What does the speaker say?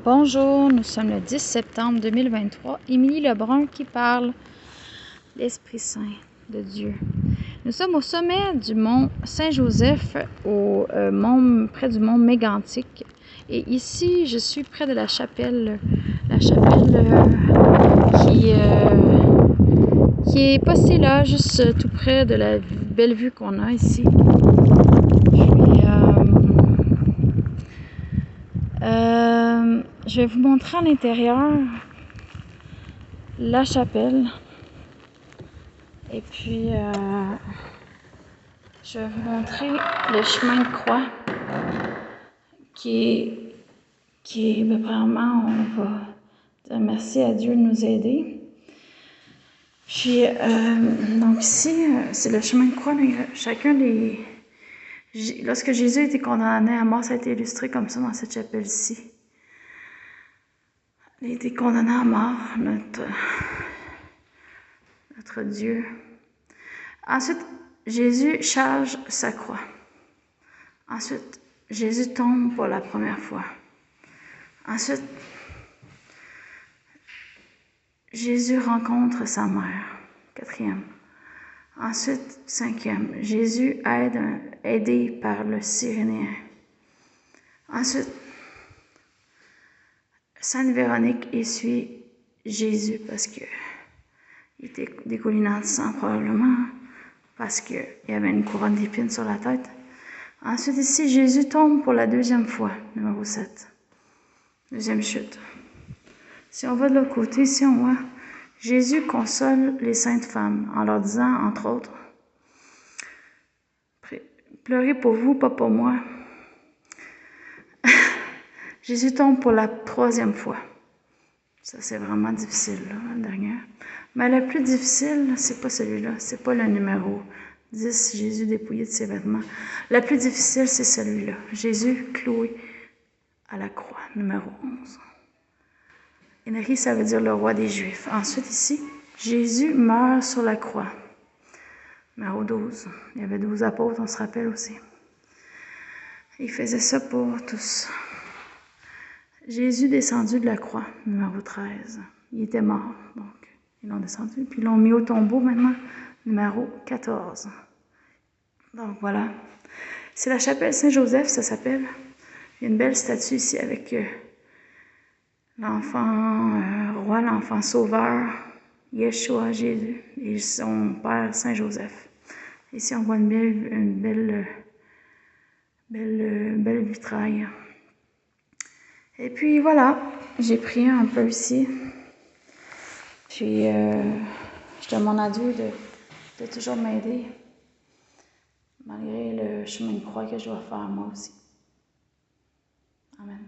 Bonjour, nous sommes le 10 septembre 2023. Émilie Lebrun qui parle, l'Esprit Saint de Dieu. Nous sommes au sommet du mont Saint-Joseph, près du mont Mégantic. Et ici, je suis près de la chapelle qui est postée là, juste tout près de la belle vue qu'on a ici. Je vais vous montrer à l'intérieur la chapelle. Et puis, je vais vous montrer le chemin de croix qui est premièrement, on va dire merci à Dieu de nous aider. Puis, donc ici, c'est le chemin de croix. Lorsque Jésus a été condamné à mort, ça a été illustré comme ça dans cette chapelle-ci. Il a été condamné à mort, notre Dieu. Ensuite, Jésus charge sa croix. Ensuite, Jésus tombe pour la première fois. Ensuite, Jésus rencontre sa mère. 4e. Ensuite, 5e. Jésus aidé par le Cyrénéen. Ensuite, Sainte Véronique essuie Jésus parce que il était dégoulinant de sang probablement, parce qu'il y avait une couronne d'épines sur la tête. Ensuite, ici, Jésus tombe pour la 2e fois, numéro 7. 2e chute. Si on va de l'autre côté, ici, on voit Jésus console les saintes femmes en leur disant, entre autres, « Pleurez pour vous, pas pour moi. » Jésus tombe pour la 3e fois. Ça, c'est vraiment difficile, là, la dernière. Mais le plus difficile, c'est pas celui-là. C'est pas le numéro 10, Jésus dépouillé de ses vêtements. Le plus difficile, c'est celui-là. Jésus cloué à la croix, numéro 11. Henri, ça veut dire le roi des Juifs. Ensuite, ici, Jésus meurt sur la croix. Numéro 12. Il y avait 12 apôtres, on se rappelle aussi. Il faisait ça pour tous. Jésus descendu de la croix, numéro 13. Il était mort, donc ils l'ont descendu. Puis ils l'ont mis au tombeau maintenant, numéro 14. Donc voilà. C'est la chapelle Saint-Joseph, ça s'appelle. Il y a une belle statue ici avec l'enfant roi, l'enfant sauveur, Yeshua, Jésus, et son père Saint-Joseph. Ici, on voit une belle vitrail. Et puis voilà, j'ai prié un peu ici. Puis je demande à Dieu de toujours m'aider, malgré le chemin de croix que je dois faire moi aussi. Amen.